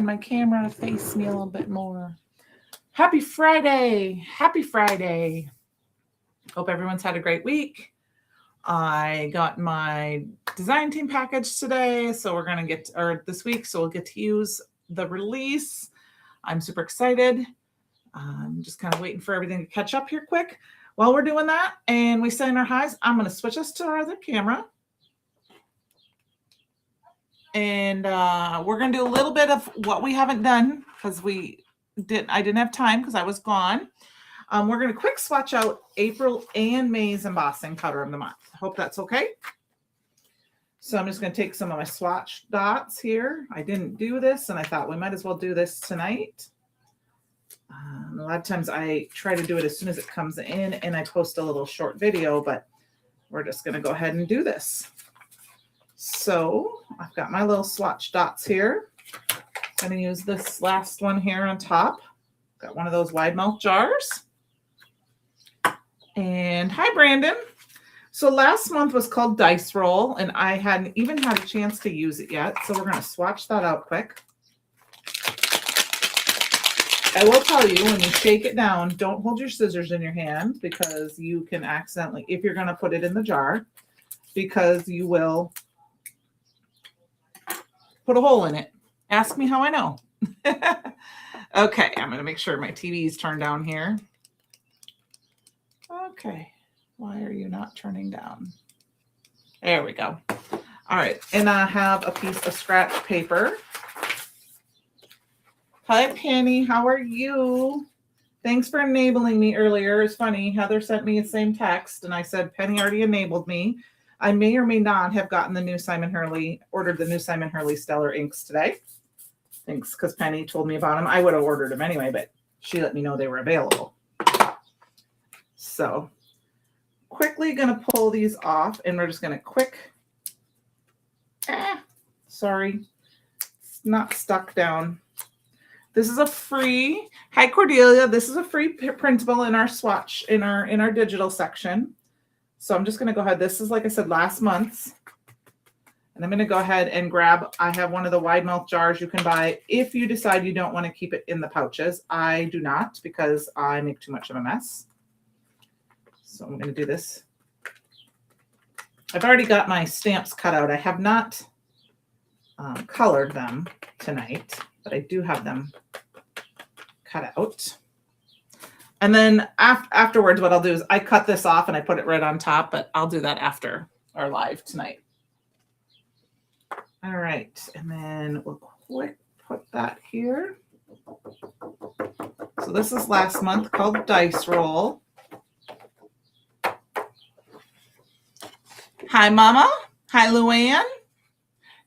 my camera to face me a little bit more. Happy Friday. Happy Friday. Hope everyone's had a great week. I got my design team package today, so we're going to get, or this week, so we'll get to use the release. I'm super excited. I'm just kind of waiting for everything to catch up here quick. While we're doing that and we send our highs, I'm going to switch us to our other camera. And we're going to do a little bit of what we haven't done because I didn't have time because I was gone. We're going to quick swatch out April and May's embossing powder of the month. Hope that's okay. So I'm just going to take some of my swatch dots here. I didn't do this, and I thought we might as well do this tonight. A lot of times I try to do it as soon as it comes in, and I post a little short video, but we're just going to go ahead and do this. So I've got my little swatch dots here. I'm going to use this last one here on top. Got one of those wide mouth jars. And hi, Brandon. So last month was called Dice Roll, and I hadn't even had a chance to use it yet. So we're going to swatch that out quick. I will tell you, when you shake it down, don't hold your scissors in your hand because you can accidentally, if you're going to put it in the jar, because you will put a hole in it. Ask me how I know. Okay, I'm going to make sure my TV is turned down here. Okay, why are you not turning down? There we go. All right, and I have a piece of scratch paper. Hi, Penny. How are you? Thanks for enabling me earlier. It's funny. Heather sent me the same text, and I said, Penny already enabled me. I may or may not have gotten the new Simon Hurley, ordered the new Simon Hurley Stellar inks today. Thanks, because Penny told me about them. I would have ordered them anyway, but she let me know they were available. So, quickly going to pull these off, and we're just going to sorry, it's not stuck down. This is a free, hi Cordelia, this is a free printable in our swatch, in our digital section. So I'm just going to go ahead, this is like I said last month's, and I'm going to go ahead and grab, I have one of the wide mouth jars you can buy if you decide you don't want to keep it in the pouches. I do not because I make too much of a mess. So I'm going to do this. I've already got my stamps cut out. I have not colored them tonight, but I do have them cut out. And then afterwards, what I'll do is I cut this off and I put it right on top, but I'll do that after our live tonight. All right, and then we'll quick put that here. So this is last month called Dice Roll. Hi, Mama. Hi, Luann.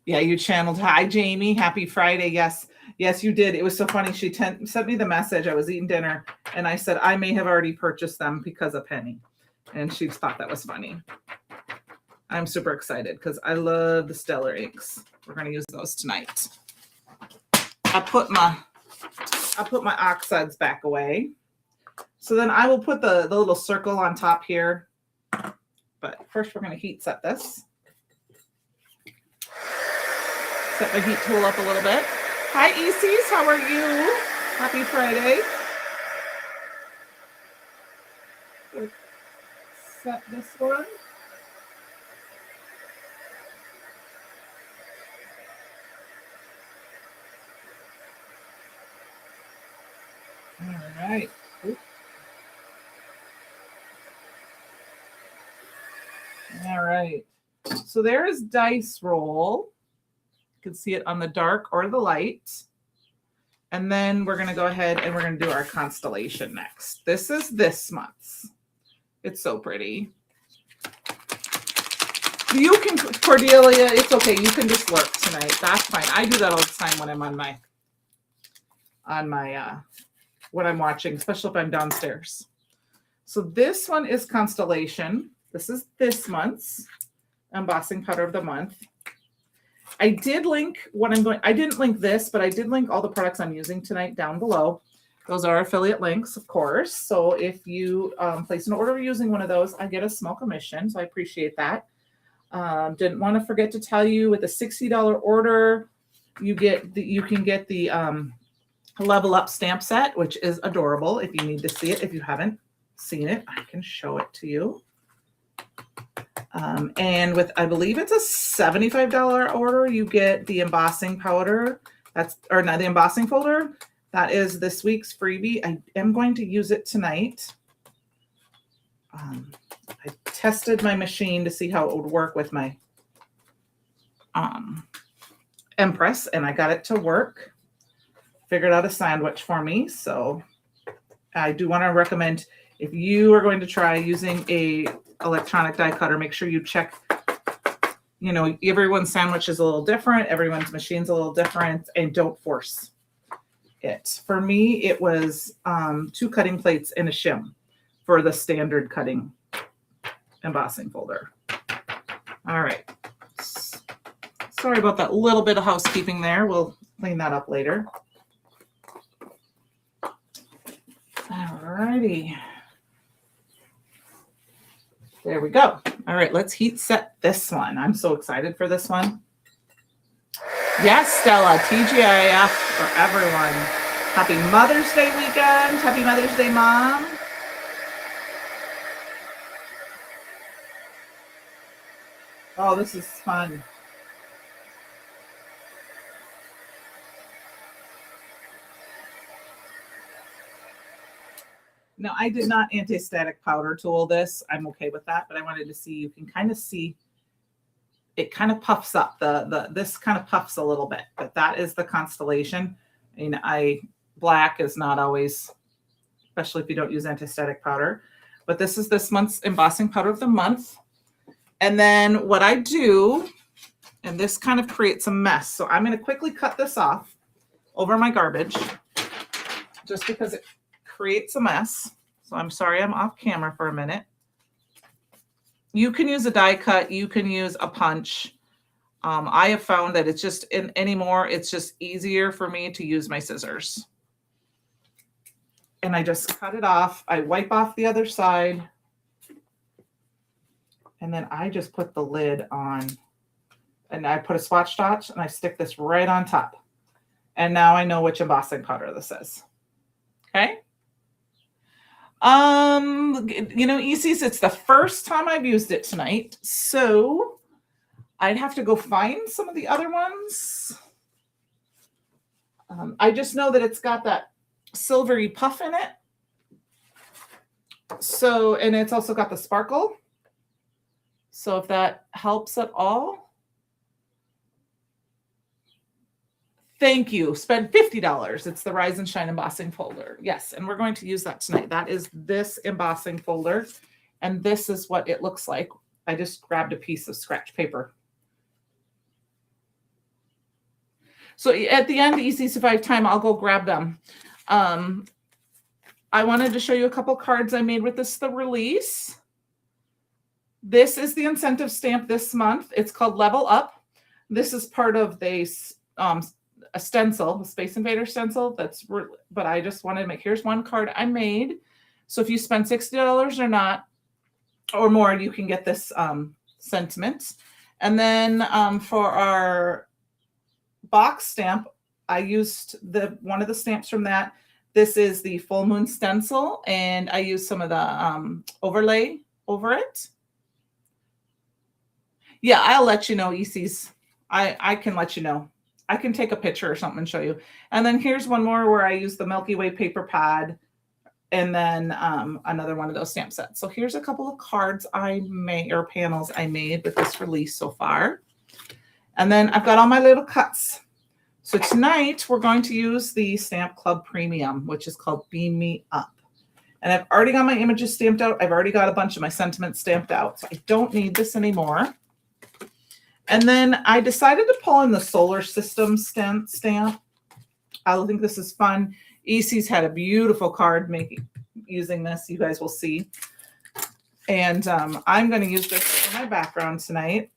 Yeah, you channeled. Hi, Jamie. Happy Friday. Yes. Yes, you did. It was so funny. She sent me the message. I was eating dinner, and I said, I may have already purchased them because of Penny. And she thought that was funny. I'm super excited because I love the Stellar inks. We're going to use those tonight. I put my oxides back away. So then I will put the little circle on top here. But first we're going to heat set this. Set my heat tool up a little bit. Hi, Easies. How are you? Happy Friday. Set this one. All right. Oops. All right. So there is Dice Roll. You can see it on the dark or the light. And then we're going to go ahead and we're going to do our constellation next. This is this month's. It's so pretty. You can, Cordelia, it's okay. You can just work tonight. That's fine. I do that all the time when I'm when I'm watching, especially if I'm downstairs. So this one is Constellation. This is this month's embossing powder of the month. I did link what I'm going, I didn't link this, but I did link all the products I'm using tonight down below. Those are affiliate links, of course. So if you place an order using one of those, I get a small commission. So I appreciate that. Didn't want to forget to tell you with a $60 order, You can get the Level Up stamp set, which is adorable. If you need to see it, if you haven't seen it, I can show it to you. And with, I believe it's a $75 order, you get the embossing powder. Or not the embossing folder. That is this week's freebie. I am going to use it tonight. I tested my machine to see how it would work with my Empress, and I got it to work. Figured out a sandwich for me. So I do want to recommend, if you are going to try using a electronic die cutter, make sure you check, everyone's sandwich is a little different. Everyone's machine's a little different, and don't force it. For me, it was 2 cutting plates and a shim for the standard cutting embossing folder. All right. Sorry about that little bit of housekeeping there. We'll clean that up later. All righty. There we go. All right, let's heat set this one. I'm so excited for this one. Yes, Stella, TGIF for everyone. Happy Mother's Day weekend. Happy Mother's Day, Mom. Oh, this is fun. No, I did not anti-static powder tool this. I'm okay with that, but I wanted to see, you can kind of see it kind of puffs up. This kind of puffs a little bit, but that is the Constellation. Black is not always, especially if you don't use anti-static powder, but this is this month's embossing powder of the month. And then what I do, and this kind of creates a mess. So I'm going to quickly cut this off over my garbage just because it creates a mess. So I'm sorry I'm off camera for a minute. You can use a die cut. You can use a punch. I have found that it's just anymore. It's just easier for me to use my scissors. And I just cut it off. I wipe off the other side. And then I just put the lid on. And I put a Swatch Dot and I stick this right on top. And now I know which embossing powder this is. Okay. ECs, it's the first time I've used it tonight. So I'd have to go find some of the other ones. I just know that it's got that silvery puff in it. So, and it's also got the sparkle. So if that helps at all. Thank you. Spend $50. It's the Rise and Shine embossing folder. Yes, and we're going to use that tonight. That is this embossing folder. And this is what it looks like. I just grabbed a piece of scratch paper. So at the end, ECs, if I have time, I'll go grab them. I wanted to show you a couple cards I made with this, the release. This is the incentive stamp this month. It's called Level Up. This is part of the a stencil, a Space Invader stencil. But I just wanted to make, here's one card I made. So if you spend $60 or not, or more, you can get this sentiment. And then for our box stamp, I used one of the stamps from that. This is the full moon stencil, and I used some of the overlay over it. Yeah, I'll let you know, ECs. I can let you know. I can take a picture or something and show you. And then here's one more where I use the Milky Way paper pad, and then another one of those stamp sets. So here's a couple of cards I made, or panels I made with this release so far. And then I've got all my little cuts. So tonight we're going to use the Stamp Club Premium, which is called Beam Me Up. And I've already got my images stamped out. I've already got a bunch of my sentiments stamped out. So I don't need this anymore. And then I decided to pull in the solar system stamp. I think this is fun. EC's had a beautiful card using this. You guys will see. And I'm going to use this for my background tonight.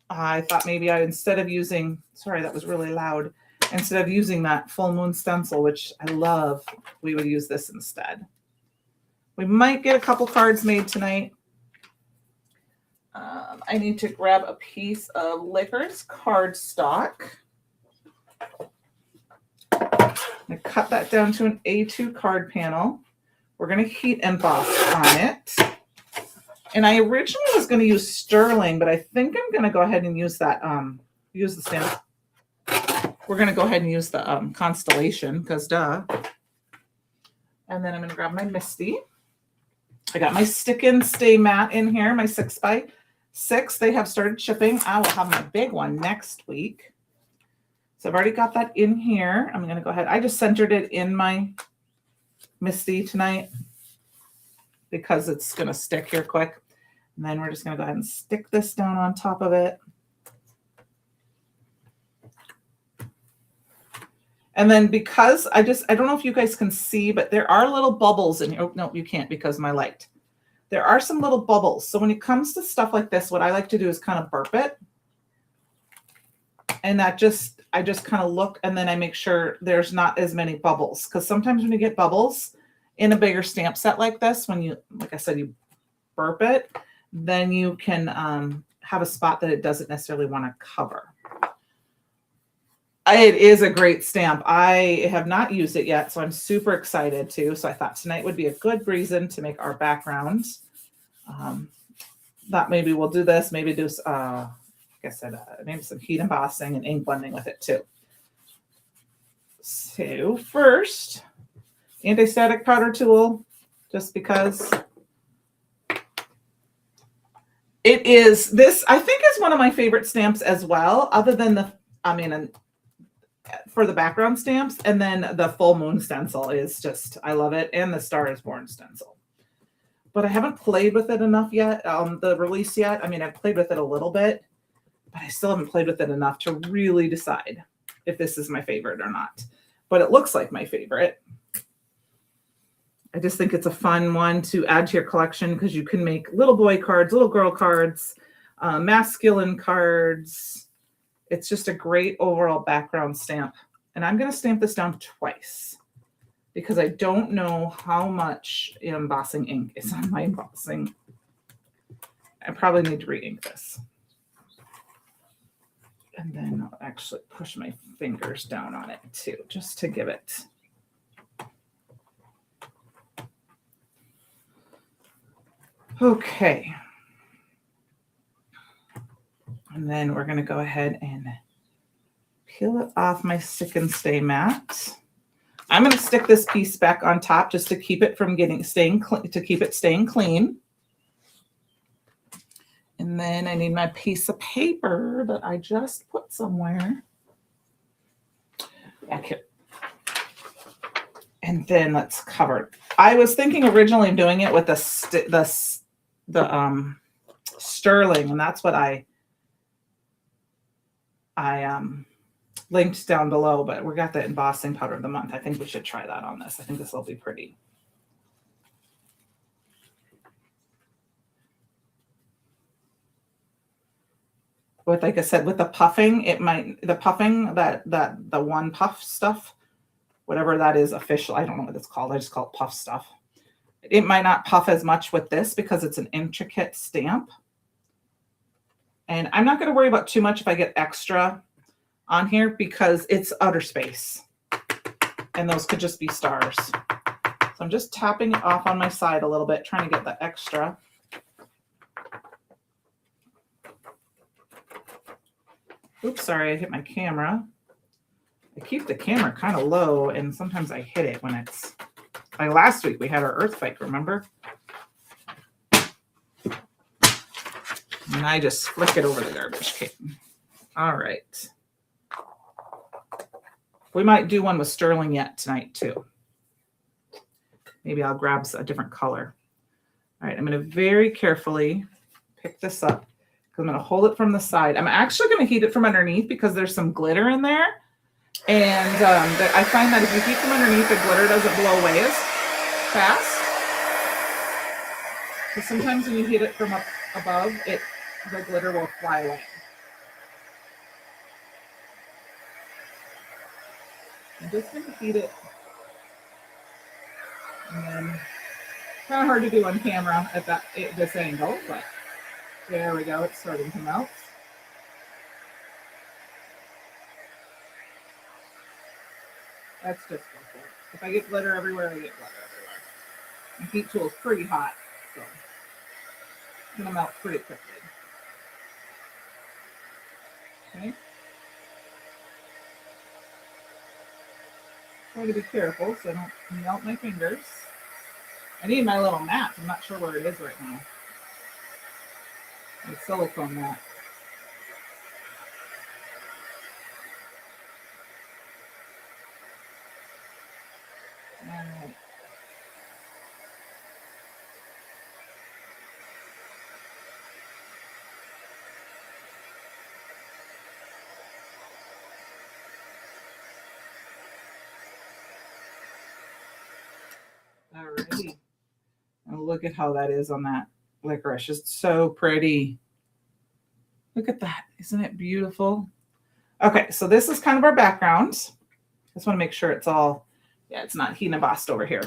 I thought maybe instead of using, sorry, that was really loud. Instead of using that full moon stencil, which I love, we would use this instead. We might get a couple cards made tonight. I need to grab a piece of Licorice cardstock. I'm going to cut that down to an A2 card panel. We're going to heat emboss on it. And I originally was going to use sterling, but I think I'm going to go ahead and use that, use the stamp. We're going to go ahead and use the Constellation, because duh. And then I'm going to grab my Misty. I got my Stick and Stay Matte in here, my 6x6. They have started shipping. I will have my big one next week. So I've already got that in here. I'm going to go ahead. I just centered it in my Misty tonight because it's going to stick here quick. And then we're just going to go ahead and stick this down on top of it. And then because I don't know if you guys can see, but there are little bubbles in here. Oh, no, you can't because of my light. There are some little bubbles. So when it comes to stuff like this, what I like to do is kind of burp it. And I just kind of look, and then I make sure there's not as many bubbles. Because sometimes when you get bubbles in a bigger stamp set like this, when you, like I said, you burp it, then you can have a spot that it doesn't necessarily want to cover. It is a great stamp. I have not used it yet, so I'm super excited too. So I thought tonight would be a good reason to make our background. Thought maybe we'll do this, maybe do, like I said, maybe some heat embossing and ink blending with it too. So first, anti-static powder tool, just because it is, this I think is one of my favorite stamps as well, other than the, for the background stamps, and then the full moon stencil is just, I love it, and the Star is Born stencil. But I haven't played with it enough yet, the release yet. I've played with it a little bit, but I still haven't played with it enough to really decide if this is my favorite or not. But it looks like my favorite. I just think it's a fun one to add to your collection because you can make little boy cards, little girl cards, masculine cards. It's just a great overall background stamp. And I'm going to stamp this down twice because I don't know how much embossing ink is on my embossing. I probably need to re-ink this. And then I'll actually push my fingers down on it too, just to give it. Okay. And then we're going to go ahead and peel it off my Stick and Stay Matte. I'm going to stick this piece back on top just to keep it from staying clean. And then I need my piece of paper that I just put somewhere. Back here. And then let's cover it. I was thinking originally of doing it with the sterling, and that's what I linked down below, but we got the embossing powder of the month. I think we should try that on this. I think this will be pretty. With, like I said, with the puffing, the one puff stuff, whatever that is official, I don't know what it's called. I just call it puff stuff. It might not puff as much with this because it's an intricate stamp. And I'm not going to worry about too much if I get extra on here because it's outer space. And those could just be stars. So I'm just tapping it off on my side a little bit, trying to get the extra. Oops, sorry, I hit my camera. I keep the camera kind of low, and sometimes I hit it when it's, like last week we had our earthquake, remember? And I just flick it over the garbage can. All right. We might do one with sterling yet tonight too. Maybe I'll grab a different color. All right, I'm going to very carefully pick this up. I'm going to hold it from the side. I'm actually going to heat it from underneath because there's some glitter in there. And I find that if you heat from underneath, the glitter doesn't blow away as fast. So sometimes when you heat it from up above, the glitter will fly away. I'm just going to heat it. And then, kind of hard to do on camera at this angle, but there we go. It's starting to melt. That's just awful. If I get glitter everywhere, I get glitter everywhere. My heat tool is pretty hot, so it's gonna melt pretty quickly. Okay. Try to be careful so I don't melt my fingers. I need my little mat. I'm not sure where it is right now. My silicone mat. All right. Alrighty. And look at how that is on that licorice. It's so pretty. Look at that. Isn't it beautiful? Okay, so this is kind of our background. Just want to make sure it's all, yeah, it's not heat embossed over here.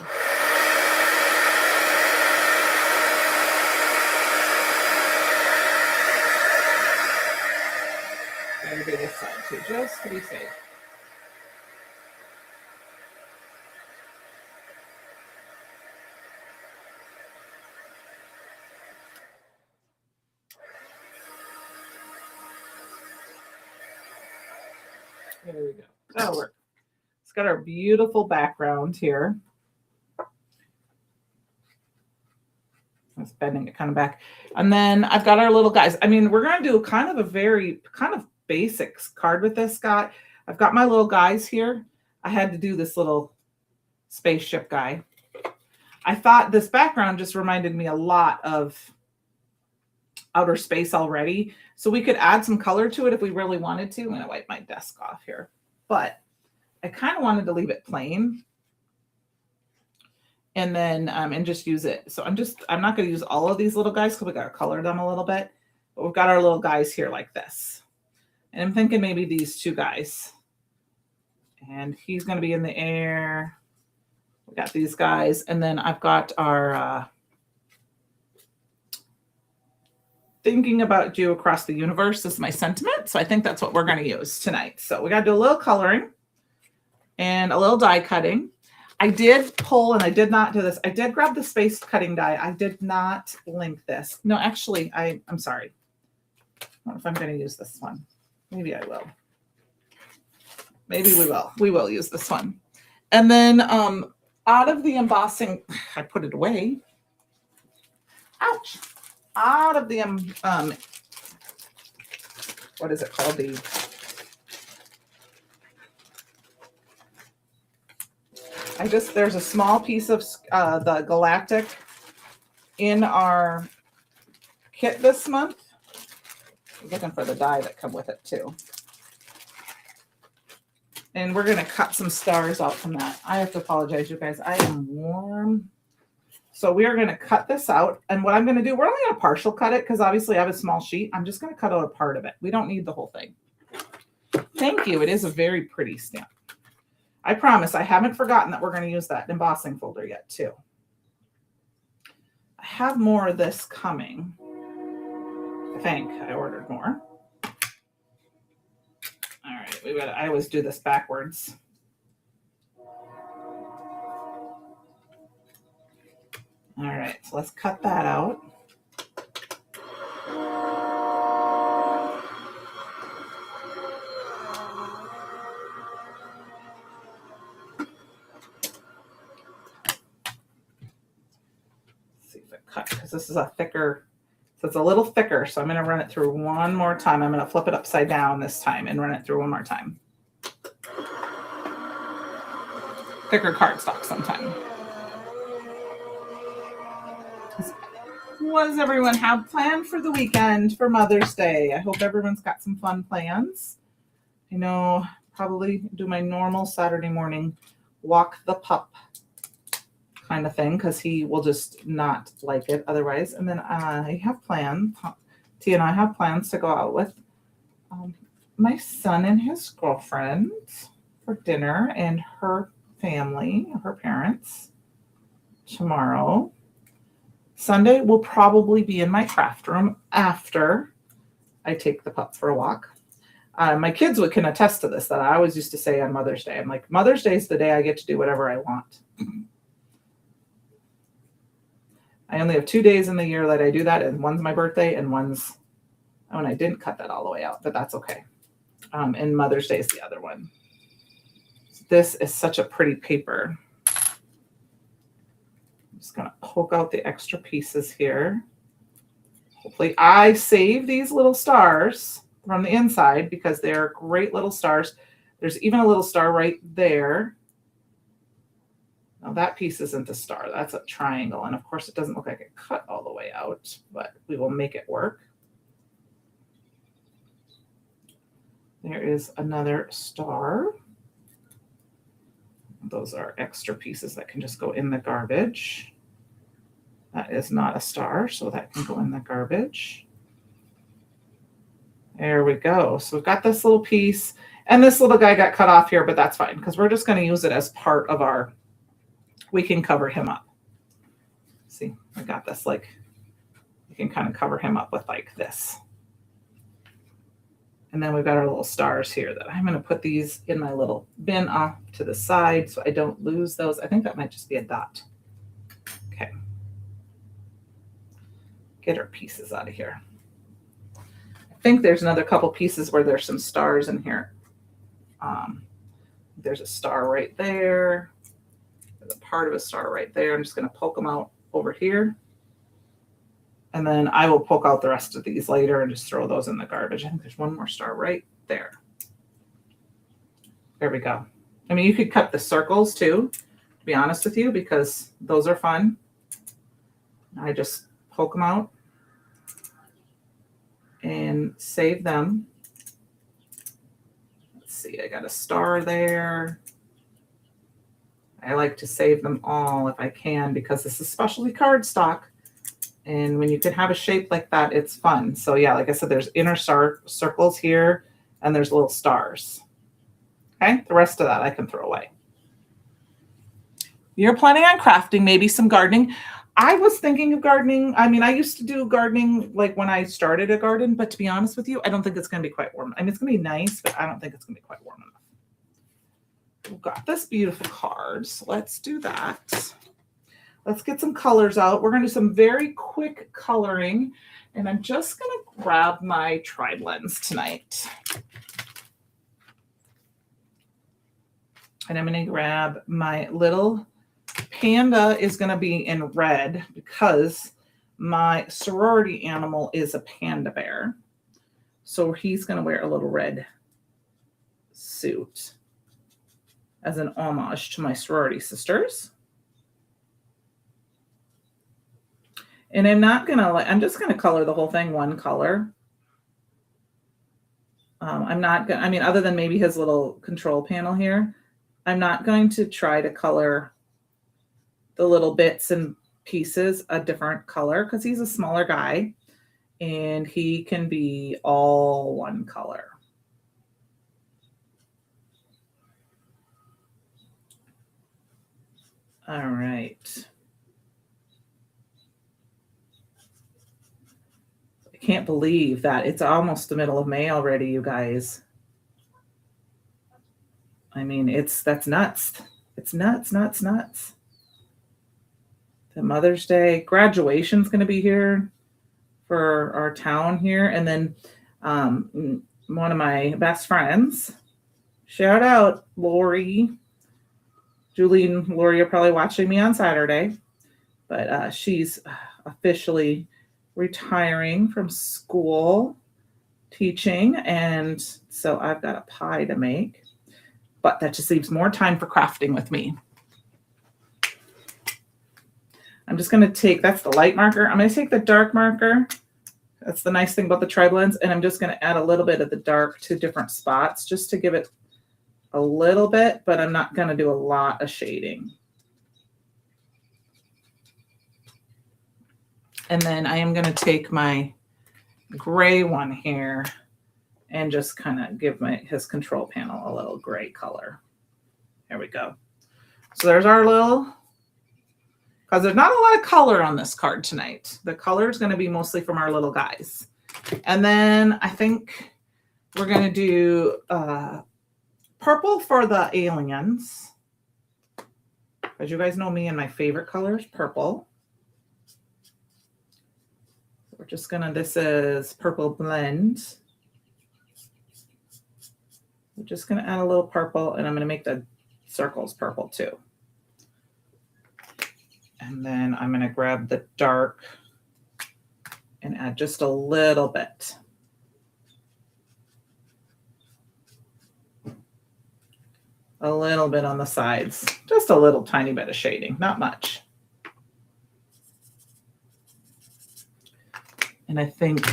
Gotta do this side too, just to be safe. There we go. That'll work. It's got our beautiful background here. I was bending it kind of back. And then I've got our little guys. I mean, we're going to do kind of a very kind of basics card with this, Scott. I've got my little guys here. I had to do this little spaceship guy. I thought this background just reminded me a lot of outer space already. So we could add some color to it if we really wanted to. I'm going to wipe my desk off here. But I kind of wanted to leave it plain. And then and just use it. So I'm not going to use all of these little guys because we got to color them a little bit. But we've got our little guys here like this. And I'm thinking maybe these two guys. And he's going to be in the air. We got these guys. And then I've got our thinking about you across the universe is my sentiment. So I think that's what we're going to use tonight. So we got to do a little coloring and a little die cutting. I did pull, and I did not do this. I did grab the space cutting die. I did not link this. No, actually, I'm sorry. I don't know if I'm going to use this one. Maybe I will. Maybe we will. We will use this one. And then out of the embossing, I put it away. Ouch. Out of the, what is it called? There's a small piece of the galactic in our kit this month. I'm looking for the die that come with it too. And we're going to cut some stars out from that. I have to apologize, you guys. I am warm. So we are going to cut this out. And what I'm going to do, we're only going to partial cut it because obviously I have a small sheet. I'm just going to cut out a part of it. We don't need the whole thing. Thank you. It is a very pretty stamp. I promise I haven't forgotten that we're going to use that embossing folder yet too. I have more of this coming. I think I ordered more. All right, I always do this backwards. All right, so let's cut that out. Because this is a thicker, so it's a little thicker. So I'm going to run it through one more time. I'm going to flip it upside down this time and run it through one more time. Thicker cardstock sometime. What does everyone have planned for the weekend for Mother's Day? I hope everyone's got some fun plans. I know, probably do my normal Saturday morning walk the pup kind of thing because he will just not like it otherwise. And then I have plans. T and I have plans to go out with my son and his girlfriend for dinner and her family, her parents, tomorrow. Sunday will probably be in my craft room after I take the pup for a walk. My kids can attest to this, that I always used to say on Mother's Day, I'm like, Mother's Day is the day I get to do whatever I want. I only have 2 days in the year that I do that, and one's my birthday and one's, oh, and I didn't cut that all the way out, but that's okay. And Mother's Day is the other one. This is such a pretty paper. I'm just going to poke out the extra pieces here. Hopefully I save these little stars from the inside because they're great little stars. There's even a little star right there. Now that piece isn't a star, that's a triangle. And of course it doesn't look like it cut all the way out, but we will make it work. There is another star. Those are extra pieces that can just go in the garbage. That is not a star, so that can go in the garbage. There we go. So we've got this little piece, and this little guy got cut off here, but that's fine because we're just going to use it as part of our, we can cover him up. See, I got this, like, we can kind of cover him up with like this. And then we've got our little stars here that I'm going to put these in my little bin off to the side so I don't lose those. I think that might just be a dot. Okay. Get our pieces out of here. I think there's another couple pieces where there's some stars in here. There's a star right there. There's a part of a star right there. I'm just going to poke them out over here. And then I will poke out the rest of these later and just throw those in the garbage. I think there's one more star right there. There we go. I mean, you could cut the circles too, to be honest with you, because those are fun. I just poke them out and save them. Let's see, I got a star there. I like to save them all if I can because this is specialty cardstock. And when you can have a shape like that, it's fun. So yeah, like I said, there's inner circles here and there's little stars. Okay, the rest of that I can throw away. You're planning on crafting, maybe some gardening. I was thinking of gardening. I mean, I used to do gardening like when I started a garden, but to be honest with you, I don't think it's going to be quite warm. I mean, it's going to be nice, but I don't think it's going to be quite warm enough. We've got this beautiful card, so let's do that. Let's get some colors out. We're going to do some very quick coloring, and I'm just going to grab my tri blends tonight. And I'm going to grab my little panda is going to be in red because my sorority animal is a panda bear. So he's going to wear a little red suit as an homage to my sorority sisters. And I'm not going to, I'm just going to color the whole thing one color. I'm not going to, I mean, other than maybe his little control panel here, I'm not going to try to color the little bits and pieces a different color because he's a smaller guy and he can be all one color. All right. I can't believe that it's almost the middle of May already, you guys. I mean, that's nuts. It's nuts. The Mother's Day graduation's going to be here for our town here. And then one of my best friends, shout out Lori. Julie and Lori are probably watching me on Saturday, but she's officially retiring from school teaching. And so I've got a pie to make, but that just leaves more time for crafting with me. I'm just going to take, that's the light marker. I'm going to take the dark marker. That's the nice thing about the tri-blends. And I'm just going to add a little bit of the dark to different spots just to give it a little bit, but I'm not going to do a lot of shading. And then I am going to take my gray one here and just kind of give his control panel a little gray color. There we go. So there's our little, because there's not a lot of color on this card tonight. The color is going to be mostly from our little guys. And then I think We're going to do purple for the aliens. As you guys know me and my favorite color is purple. We're just going to, this is purple blend. We're just going to add a little purple, and I'm going to make the circles purple too. And then I'm going to grab the dark and add just a little bit. A little bit on the sides, just a little tiny bit of shading, not much. And I think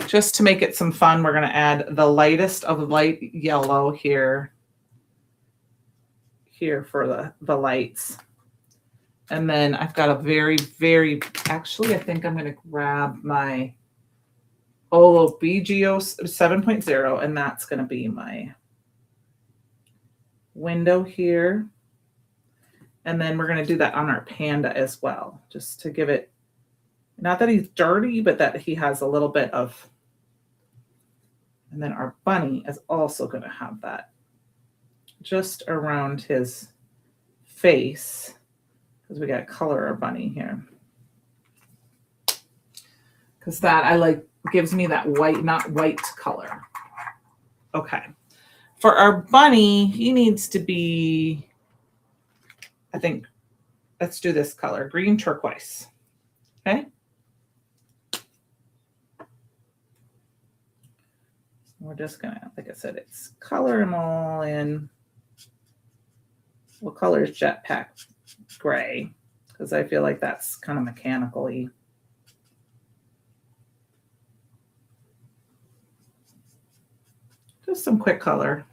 just to make it some fun, we're going to add the lightest of light yellow here for the lights. And then I've got a very, actually, I think I'm going to grab my Olo BGO 7.0, and that's going to be my window here. And then we're going to do that on our panda as well, just to give it, not that he's dirty, but that he has a little bit of, and then our bunny is also going to have that just around his face, because we got color our bunny here. Because that I like, gives me that white, not white color. Okay. For our bunny, he needs to be, I think, let's do this color, green turquoise. Okay. We're just gonna, like I said, it's color them all in. What color is Jetpack? Gray, because I feel like that's kind of mechanical-y. Just some quick color.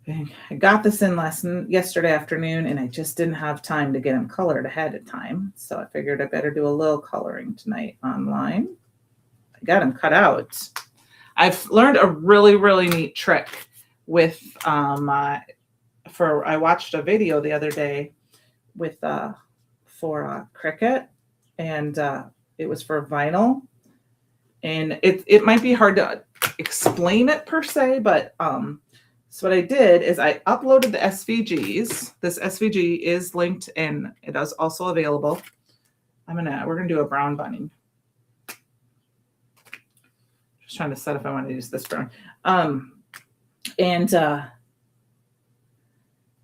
Okay. I got this in yesterday afternoon, and I just didn't have time to get them colored ahead of time. So I figured I better do a little coloring tonight online. I got them cut out. I've learned a really neat trick with I watched a video the other day with for Cricut, and it was for vinyl, and it might be hard to explain it per se, but so what I did is I uploaded the SVGs. This SVG is linked and it is also available. We're gonna do a brown bunny. Just trying to set if I want to use this brown.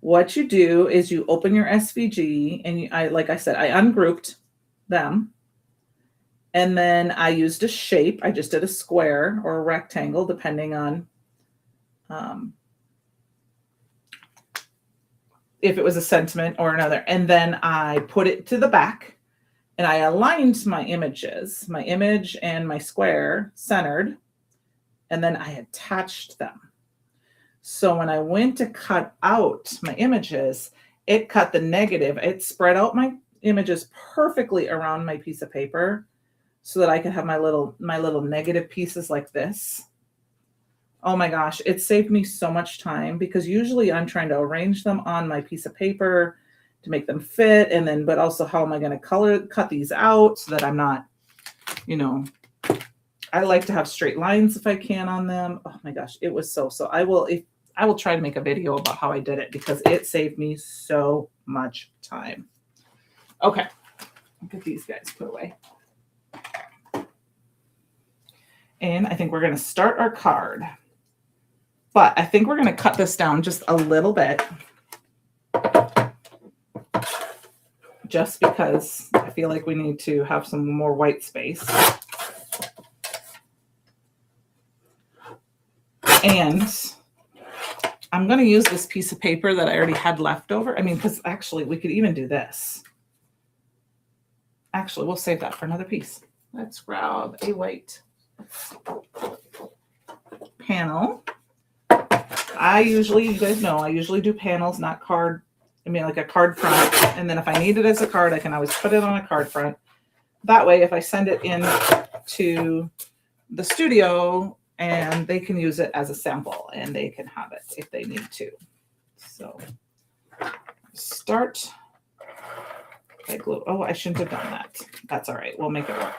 What you do is you open your SVG, and like I said, I ungrouped them. And then I used a shape. I just did a square or a rectangle, depending on if it was a sentiment or another. And then I put it to the back, and I aligned my images, my image and my square centered, and then I attached them. So when I went to cut out my images, it cut the negative. It spread out my images perfectly around my piece of paper so that I could have my little negative pieces like this. Oh my gosh, it saved me so much time, because usually I'm trying to arrange them on my piece of paper to make them fit, and then, but also how am I going to cut these out so that I'm not, I like to have straight lines if I can on them. Oh my gosh, it was so I will try to make a video about how I did it, because it saved me so much time. Okay, I'll get these guys put away. And I think we're going to start our card. But I think we're going to cut this down just a little bit, just because I feel like we need to have some more white space. And I'm going to use this piece of paper that I already had left over. I mean, because actually we could even do this. Actually, we'll save that for another piece. Let's grab a white panel. You guys know, I usually do panels, not card. I mean, like a card front. And then if I need it as a card, I can always put it on a card front. That way, if I send it in to the studio, and they can use it as a sample, and they can have it if they need to. So start by glue. Oh, I shouldn't have done that. That's all right. We'll make it work.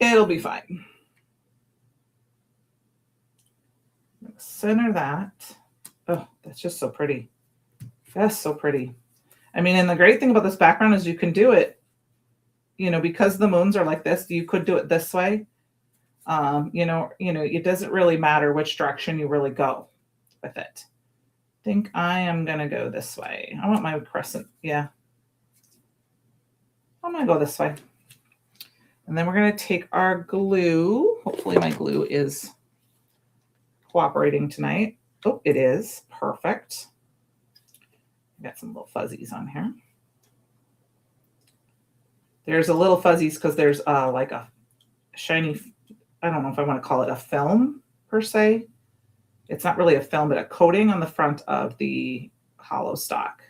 It'll be fine. Center that. Oh, that's just so pretty. That's so pretty. I mean, and the great thing about this background is you can do it, because the moons are like this, you could do it this way. It doesn't really matter which direction you really go with it. I think I am going to go this way. I want my crescent. Yeah. I'm going to go this way. And then we're going to take our glue. Hopefully my glue is cooperating tonight. Oh, it is. Perfect. Got some little fuzzies on here. There's a little fuzzies because there's like a shiny, I don't know if I want to call it a film per se. It's not really a film, but a coating on the front of the hollow stock.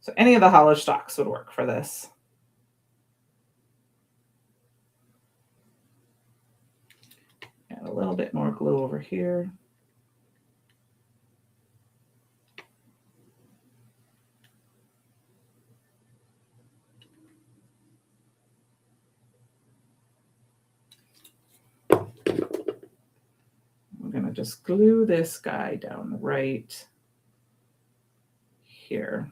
So any of the hollow stocks would work for this. Add a little bit more glue over here. We're going to just glue this guy down right here.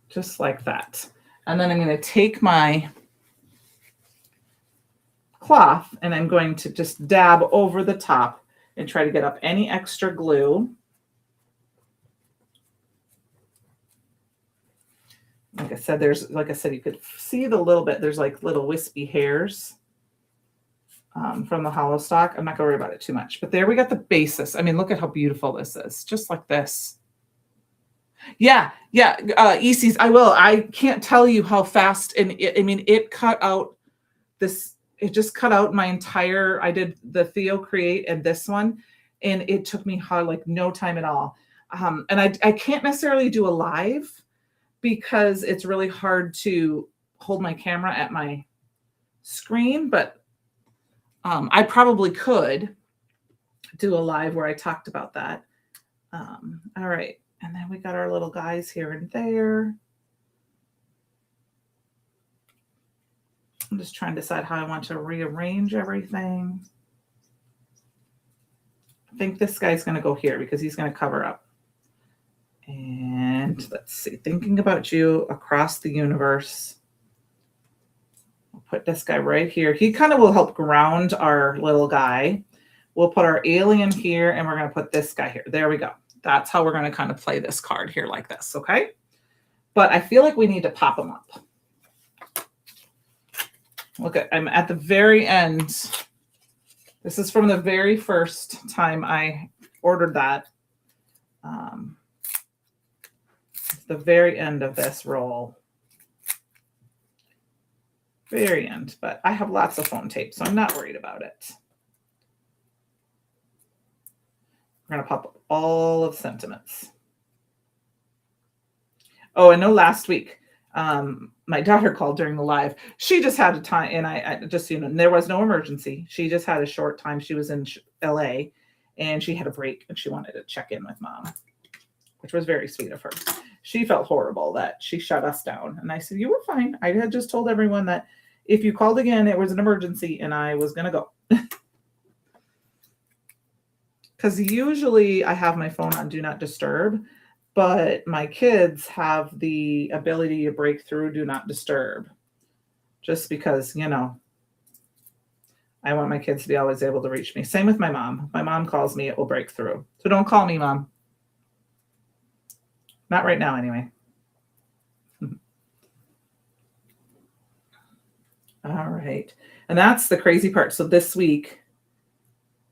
Just like that. And then I'm going to take my cloth and I'm going to just dab over the top and try to get up any extra glue. Like I said, you could see the little bit, there's like little wispy hairs from the hollow stock. I'm not going to worry about it too much, but there we got the basis. I mean, look at how beautiful this is, just like this. Yeah. ECs, I will. I can't tell you how fast, and it cut out this, it just cut out my entire, I did the Theo Create and this one, and it took me like no time at all. And I can't necessarily do a live because it's really hard to hold my camera at my screen, but I probably could do a live where I talked about that. All right. And then we got our little guys here and there. I'm just trying to decide how I want to rearrange everything. I think this guy's going to go here because he's going to cover up. And let's see, thinking about you across the universe. We'll put this guy right here. He kind of will help ground our little guy. We'll put our alien here and we're going to put this guy here. There we go. That's how we're going to kind of play this card here like this, okay? But I feel like we need to pop them up. Look, I'm at the very end. This is from the very first time I ordered that. The very end of this roll. Very end, but I have lots of foam tape, so I'm not worried about it. We're going to pop up all of Sentiments. Oh, I know last week, my daughter called during the live. She just had a time, and I just, there was no emergency. She just had a short time. She was in LA, and she had a break, and she wanted to check in with mom, which was very sweet of her. She felt horrible that she shut us down. And I said, you were fine. I had just told everyone that if you called again, it was an emergency, and I was going to go. Because usually I have my phone on Do Not Disturb, but my kids have the ability to break through Do Not Disturb. Just because, I want my kids to be always able to reach me. Same with my mom. My mom calls me, it will break through. So don't call me, Mom. Not right now, anyway. All right. And that's the crazy part. So this week,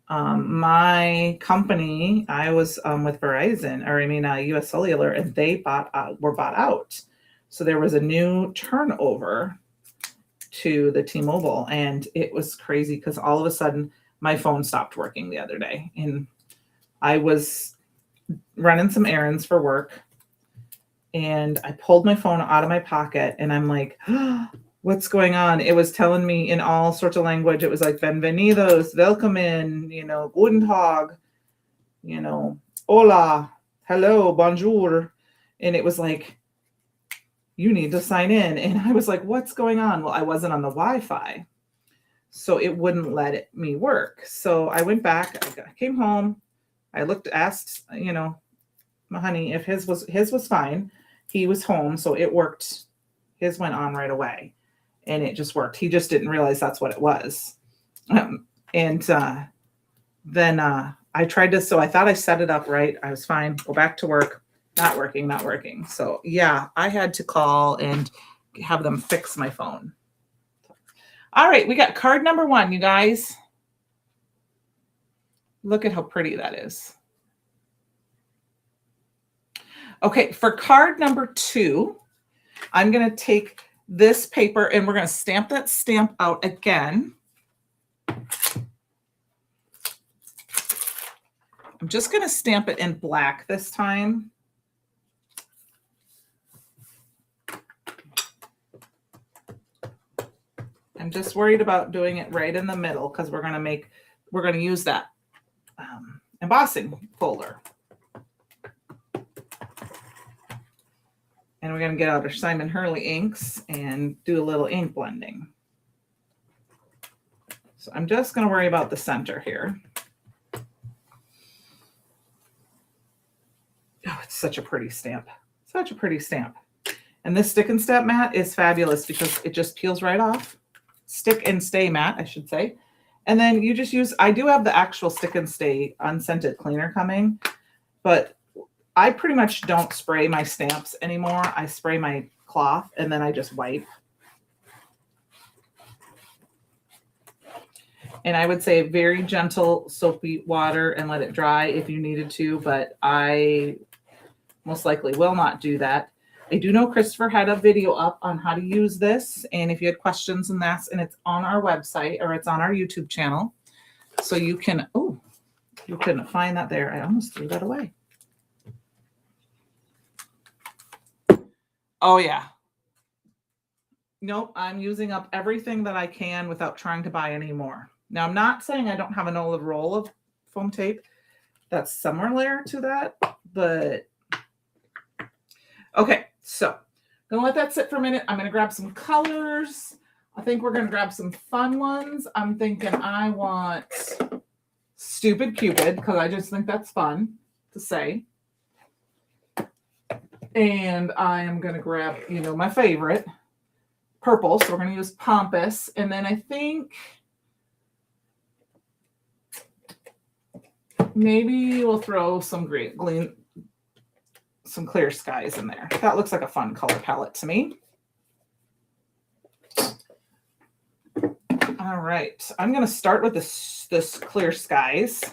my company, I was with Verizon, US Cellular, and they were bought out. So there was a new turnover to the T-Mobile, and it was crazy because all of a sudden my phone stopped working the other day, and I was running some errands for work, and I pulled my phone out of my pocket, and I'm like, what's going on? It was telling me in all sorts of language. It was like, bienvenidos, welcome, guten Tag, hola, hello, bonjour. And it was like, you need to sign in. And I was like, what's going on? Well, I wasn't on the Wi-Fi, so it wouldn't let me work. So I went back, I came home, I asked, my honey if his was fine. He was home, so it worked. His went on right away, and it just worked. He just didn't realize that's what it was. And then I tried to, so I thought I set it up right. I was fine. Go back to work. Not working. So yeah, I had to call and have them fix my phone. All right, we got card number 1, you guys. Look at how pretty that is. Okay, for card number 2, I'm going to take this paper and we're going to stamp that stamp out again. I'm just going to stamp it in black this time. I'm just worried about doing it right in the middle because we're going to use that embossing folder. And we're going to get out our Simon Hurley inks and do a little ink blending. So I'm just going to worry about the center here. Oh, it's such a pretty stamp. Such a pretty stamp. And this stick and stamp mat is fabulous because it just peels right off. Stick and stay mat, I should say. And then you just use, I do have the actual stick and stay unscented cleaner coming, but I pretty much don't spray my stamps anymore. I spray my cloth and then I just wipe. And I would say very gentle soapy water and let it dry if you needed to, but I most likely will not do that. I do know Christopher had a video up on how to use this, and if you had questions and and it's on our website or it's on our YouTube channel. So you can, oh, you couldn't find that there. I almost threw that away. Oh yeah. Nope, I'm using up everything that I can without trying to buy any more. Now I'm not saying I don't have another roll of foam tape that's similar to that, but okay. So I'm going to let that sit for a minute. I'm going to grab some colors. I think we're going to grab some fun ones. I'm thinking I want Stupid Cupid because I just think that's fun to say. And I am going to grab, my favorite, purple. So we're going to use Pompous. And then I think maybe we'll throw some green, some Clear Skies in there. That looks like a fun color palette to me. All right, I'm going to start with this Clear Skies.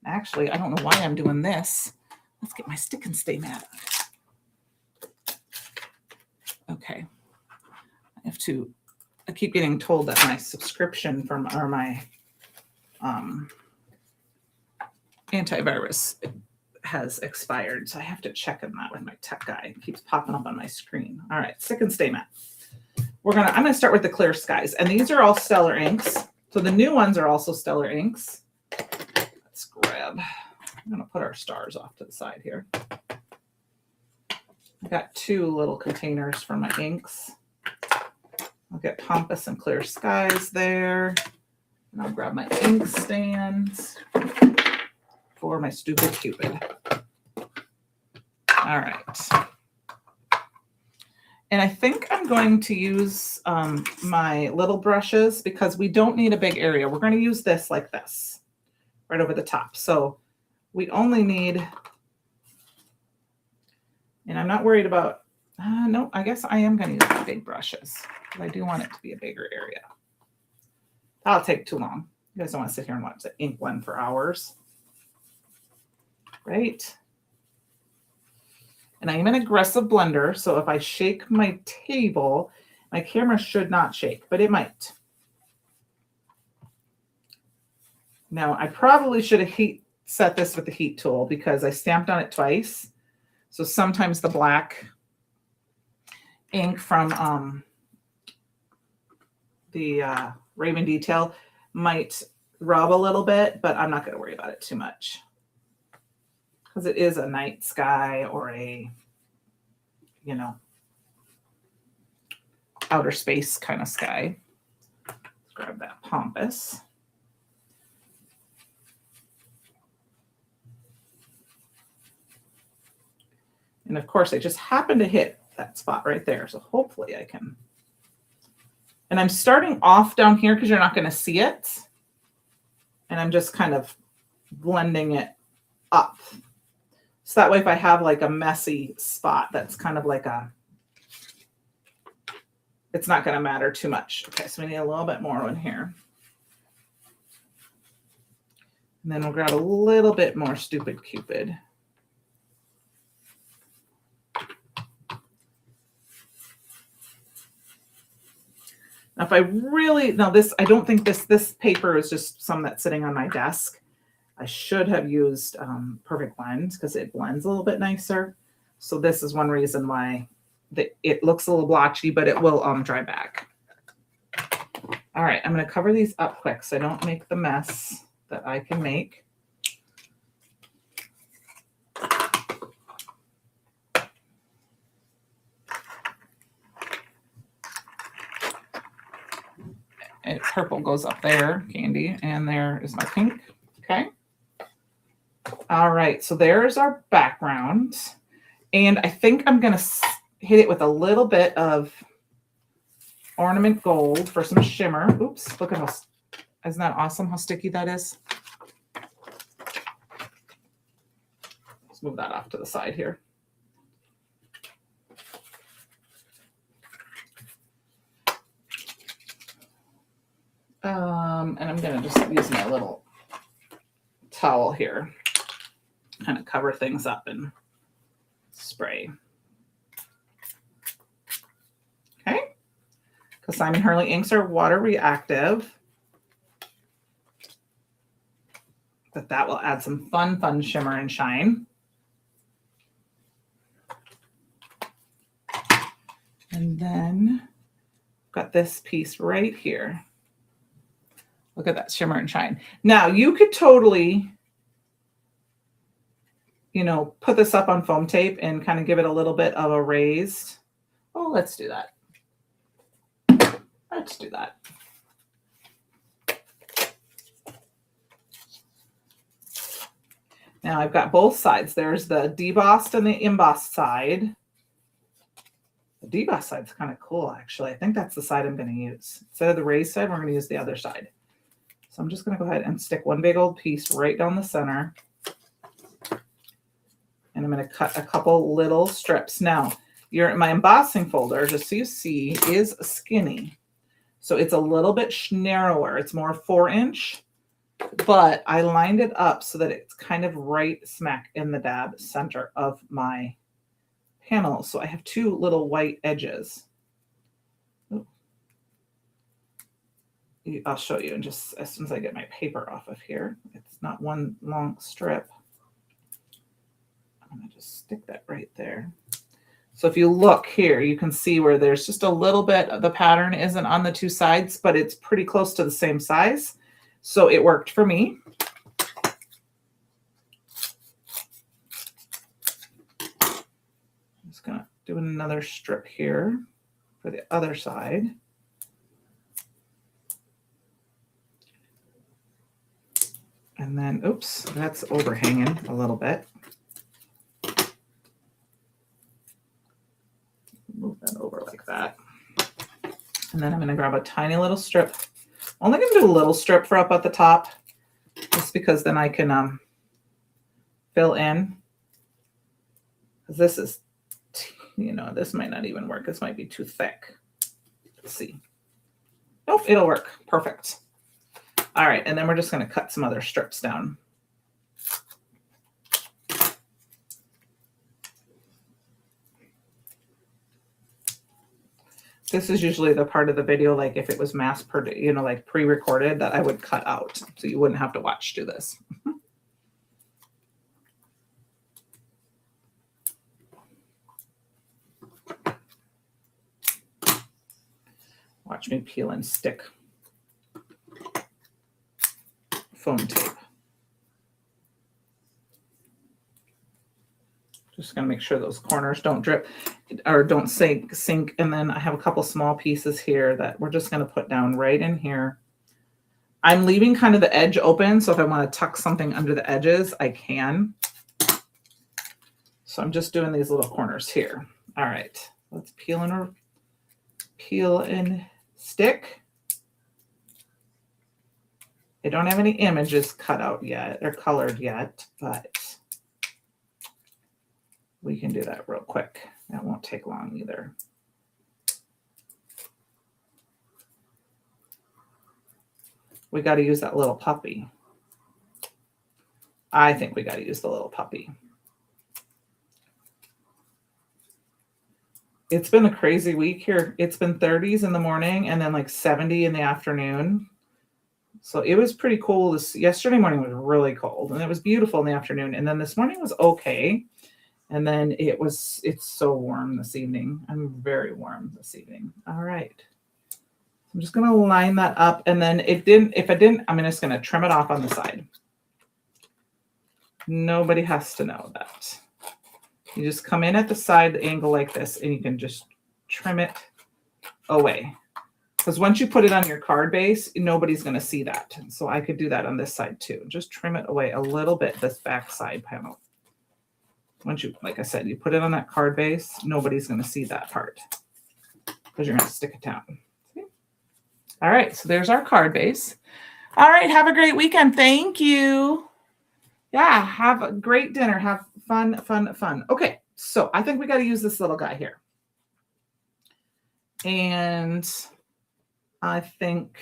Actually, I don't know why I'm doing this. Let's get my stick and stay mat. Okay, I keep getting told that my subscription or my antivirus has expired, so I have to check on that with my tech guy. It keeps popping up on my screen. All right, stick and stay mat. I'm gonna start with the Clear Skies, and these are all Stellar inks. So the new ones are also Stellar inks. Let's grab. I'm gonna put our stars off to the side here. I got 2 little containers for my inks. I'll get Pompous and Clear Skies there, and I'll grab my ink stands for my Stupid Cupid. All right. And I think I'm going to use my little brushes because we don't need a big area. We're going to use this like this, right over the top. So we only need, and I'm not worried about, no, I guess I am going to use my big brushes. But I do want it to be a bigger area. That'll take too long. You guys don't want to sit here and watch the ink blend for hours. Right? And I am an aggressive blender, so if I shake my table, my camera should not shake, but it might. Now, I probably should have heat set this with the heat tool because I stamped on it twice. So sometimes the black ink from the Raven Detail might rub a little bit, but I'm not going to worry about it too much. Because it is a night sky or a, outer space kind of sky. Let's grab that pampas. And of course, I just happened to hit that spot right there. So hopefully I can. And I'm starting off down here because you're not going to see it. And I'm just kind of blending it up. So that way if I have like a messy spot, that's kind of like it's not going to matter too much. Okay, so we need a little bit more in here. And then we'll grab a little bit more Stupid Cupid. Now, if I really, now this, I don't think this paper is just some that's sitting on my desk. I should have used Perfect Blend because it blends a little bit nicer. So this is one reason why it looks a little blotchy, but it will dry back. All right, I'm going to cover these up quick so I don't make the mess that I can make. And purple goes up there, Candy, and there is my pink. Okay. All right, so there's our background. And I think I'm going to hit it with a little bit of ornament gold for some shimmer. Oops, look at how, isn't that awesome how sticky that is? Let's move that off to the side here. And I'm going to just use my little towel here, kind of cover things up and spray. Okay, because Simon Hurley inks are water reactive. But that will add some fun shimmer and shine. And then got this piece right here. Look at that shimmer and shine. Now you could totally, you know, put this up on foam tape and kind of give it a little bit of a raised. Oh, let's do that. Let's do that. Now I've got both sides. There's the debossed and the embossed side. The debossed side's kind of cool, actually. I think that's the side I'm going to use. Instead of the raised side, we're going to use the other side. So I'm just going to go ahead and stick one big old piece right down the center. And I'm going to cut a couple little strips. Now, my embossing folder, just so you see, is skinny. So it's a little bit narrower. It's more 4-inch. But I lined it up so that it's kind of right smack in the dab center of my panel. So I have two little white edges. Ooh. I'll show you in just as soon as I get my paper off of here. It's not one long strip. I'm going to just stick that right there. So if you look here, you can see where there's just a little bit of the pattern isn't on the two sides, but it's pretty close to the same size. So it worked for me. I'm just going to do another strip here for the other side. And then, oops, that's overhanging a little bit. Move that over like that. And then I'm going to grab a tiny little strip. I'm only going to do a little strip for up at the top, just because then I can fill in. Because this is, you know, this might not even work. This might be too thick. Let's see. Nope, it'll work. Perfect. All right, and then we're just going to cut some other strips down. This is usually the part of the video, like if it was you know, like pre-recorded, that I would cut out, so you wouldn't have to watch do this. Watch me peel and stick foam tape. Just gonna make sure those corners don't drip or don't sink. And then I have a couple small pieces here that we're just gonna put down right in here. I'm leaving kind of the edge open, so if I want to tuck something under the edges, I can. So I'm just doing these little corners here. All right, let's peel and stick. I don't have any images cut out yet or colored yet, but we can do that real quick. That won't take long either. We got to use that little puppy. I think we got to use the little puppy. It's been a crazy week here. It's been 30s in the morning and then like 70 in the afternoon. So it was pretty cool. Yesterday morning was really cold and it was beautiful in the afternoon. And then this morning was okay. And then it's so warm this evening. I'm very warm this evening. All right. I'm just going to line that up. And then if it didn't, I'm just going to trim it off on the side. Nobody has to know that. You just come in at the side angle like this and you can just trim it away. Because once you put it on your card base, nobody's going to see that. So I could do that on this side too. Just trim it away a little bit, this back side panel. Once you, like I said, you put it on that card base, nobody's going to see that part because you're going to stick it down. See? All right, so there's our card base. All right, have a great weekend. Thank you. Yeah, have a great dinner. Have fun, fun, fun. Okay, so I think we got to use this little guy here. And I think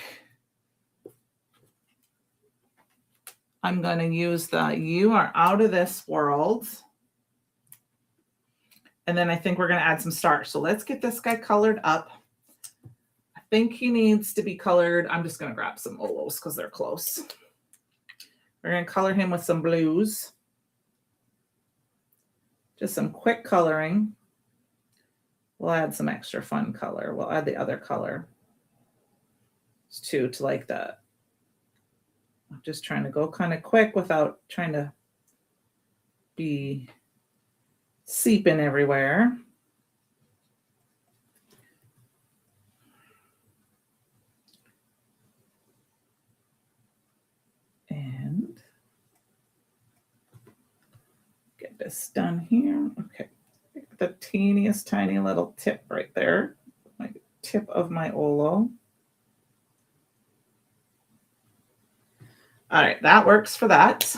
I'm going to use you are out of this world. And then I think we're going to add some stars. So let's get this guy colored up. I think he needs to be colored. I'm just going to grab some Olos because they're close. We're going to color him with some blues. Just some quick coloring. We'll add some extra fun color. We'll add the other color too, to like that. I'm just trying to go kind of quick without trying to be seeping everywhere. And get this done here. Okay. The teeniest tiny little tip right there. My tip of my Olo. All right, that works for that.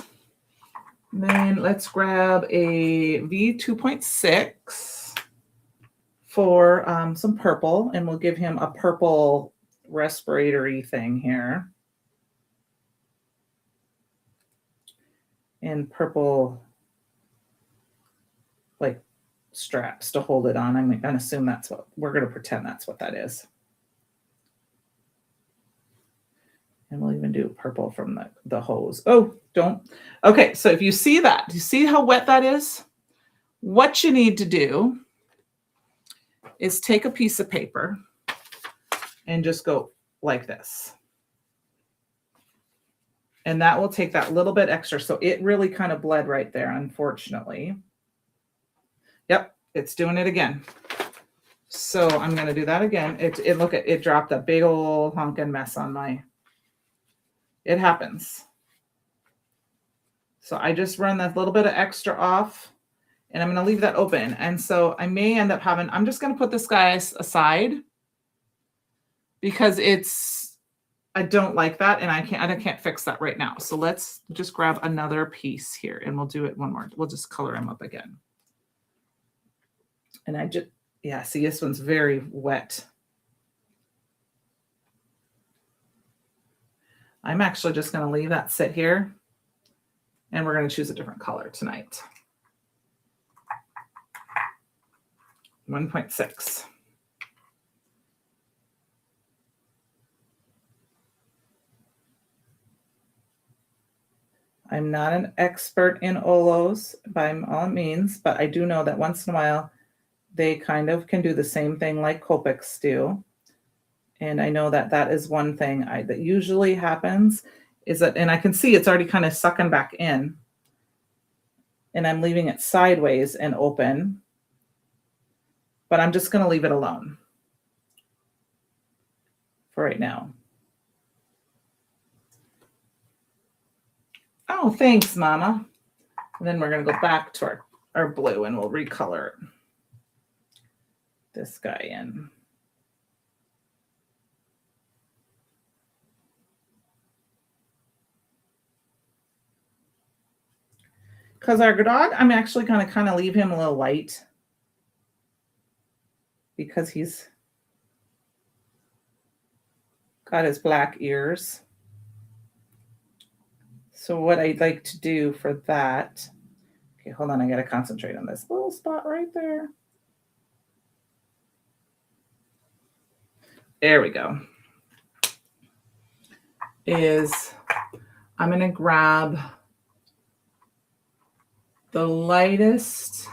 Then let's grab a V2.6 for some purple, and we'll give him a purple respiratory thing here. And purple, like, straps to hold it on. I'm going to assume that's what, we're going to pretend that's what that is. And we'll even do purple from the hose. Oh, don't. Okay, so if you see that, you see how wet that is? What you need to do is take a piece of paper and just go like this. And that will take that little bit extra. So it really kind of bled right there, unfortunately. Yep, it's doing it again. So I'm going to do that again. It dropped a big old honking mess on my... It happens. So I just run that little bit of extra off and I'm going to leave that open. And so I may end up having, I'm just going to put this guy aside because I don't like that. And I can't fix that right now. So let's just grab another piece here and we'll do it one more. We'll just color him up again. And see, this one's very wet. I'm actually just going to leave that sit here and we're going to choose a different color tonight. 1.6. I'm not an expert in Olos by all means, but I do know that once in a while they kind of can do the same thing like Copics do. And I know that that is one thing that usually happens is that, and I can see it's already kind of sucking back in. and I'm leaving it sideways and open, but I'm just going to leave it alone for right now. Oh, thanks, Mama. And then we're going to go back to our blue and we'll recolor this guy in. Because our dog, I'm actually going to kind of leave him a little white because he's got his black ears. So what I'd like to do for that, okay, hold on, I got to concentrate on this little spot right there. There we go. I'm going to grab the lightest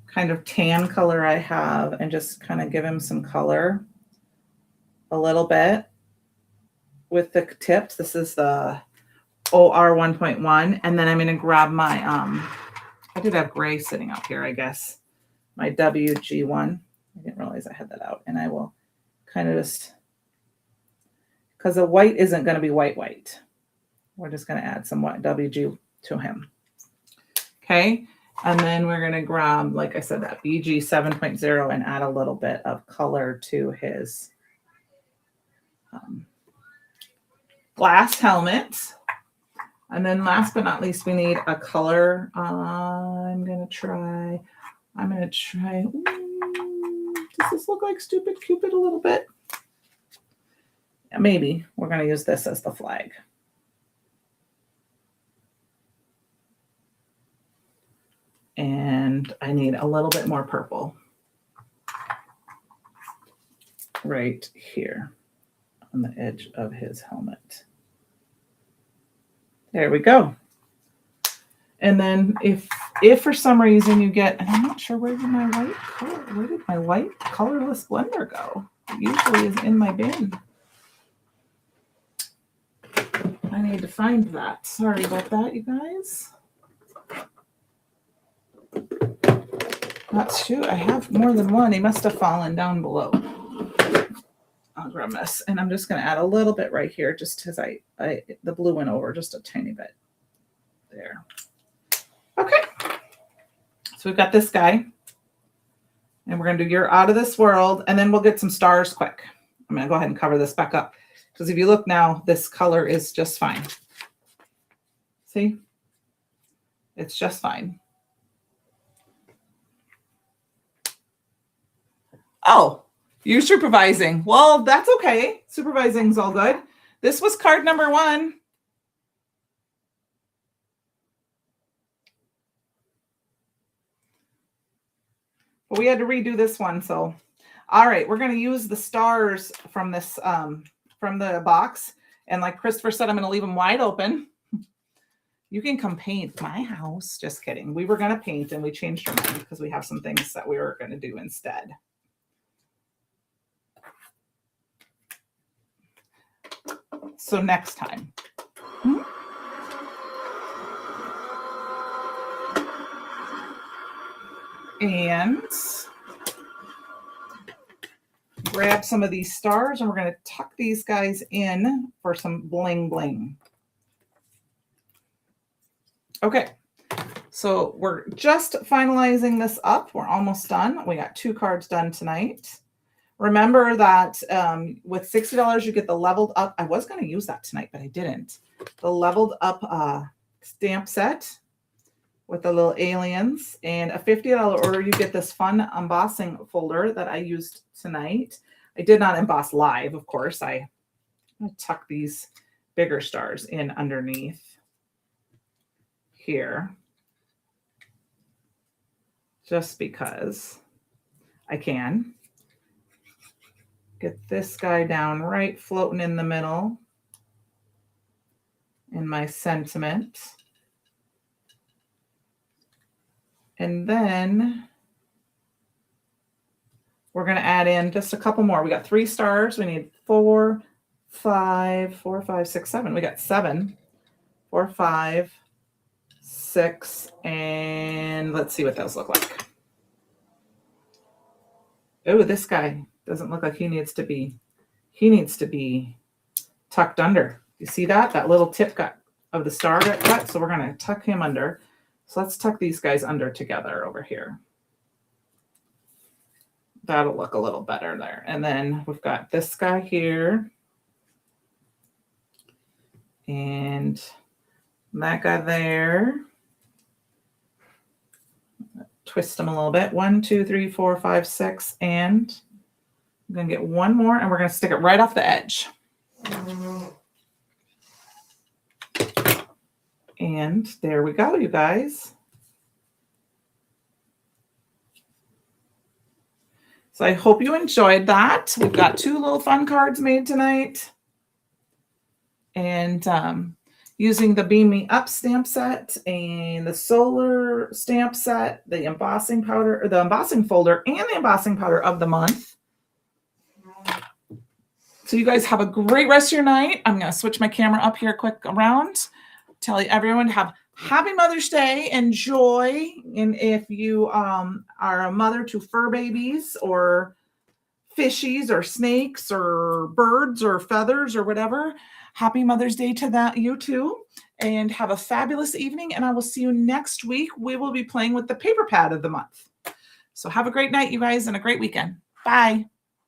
kind of tan color I have and just kind of give him some color a little bit with the tips. This is the OR 1.1. And then I'm going to grab my, I did have gray sitting up here, I guess, my WG1. I didn't realize I had that out. And I will kind of just, because the white isn't going to be white. We're just going to add some white WG to him. Okay. And then we're going to grab, like I said, that BG 7.0 and add a little bit of color to his glass helmet. And then last but not least, we need a color. I'm going to try, ooh, does this look like Stupid Cupid a little bit? Yeah, maybe we're going to use this as the flag. And I need a little bit more purple right here on the edge of his helmet. There we go. And then if for some reason you get, and I'm not sure where did my white colorless blender go? It usually is in my bin. I need to find that. Sorry about that, you guys. That's true. I have more than one. He must have fallen down below. I'll grab this, and I'm just going to add a little bit right here, just because the blue went over just a tiny bit. There. Okay. So we've got this guy, and we're going to do You're Out of This World, and then we'll get some stars quick. I'm going to go ahead and cover this back up, because if you look now, this color is just fine. See? It's just fine. Oh, you're supervising. Well, that's okay. Supervising's all good. This was card number 1. But we had to redo this one. So, all right, we're going to use the stars from this, from the box. And like Christopher said, I'm going to leave them wide open. You can come paint my house. Just kidding. We were going to paint and we changed our mind because we have some things that we were going to do instead. So next time. And grab some of these stars and we're going to tuck these guys in for some bling bling. Okay. So we're just finalizing this up. We're almost done. We got 2 cards done tonight. Remember that with $60, you get the leveled up. I was going to use that tonight, but I didn't. The leveled up stamp set with the little aliens, and a $50 order, you get this fun embossing folder that I used tonight. I did not emboss live, of course. I tuck these bigger stars in underneath here just because I can. Get this guy down right floating in the middle in my sentiment. And then we're going to add in just a couple more. We got 3 stars. We need 4, 5, 6, 7. We got 7. 4, 5, 6, and let's see what those look like. Oh, this guy doesn't look like he needs to be tucked under. You see that? That little tip cut of the star got cut, so we're going to tuck him under. So let's tuck these guys under together over here. That'll look a little better there. And then we've got this guy here. And that guy there. Twist them a little bit. 1, 2, 3, 4, 5, 6. And I'm going to get one more, and we're going to stick it right off the edge. And there we go, you guys. So I hope you enjoyed that. We've got 2 little fun cards made tonight. And using the Beam Me Up stamp set and the solar stamp set, the embossing powder, or the embossing folder, and the embossing powder of the month. So you guys have a great rest of your night. I'm going to switch my camera up here quick around. Tell everyone to have Happy Mother's Day. Enjoy. And if you are a mother to fur babies or fishies or snakes or birds or feathers or whatever, Happy Mother's Day to you too. And have a fabulous evening. And I will see you next week. We will be playing with the paper pad of the month. So have a great night, you guys, and a great weekend. Bye.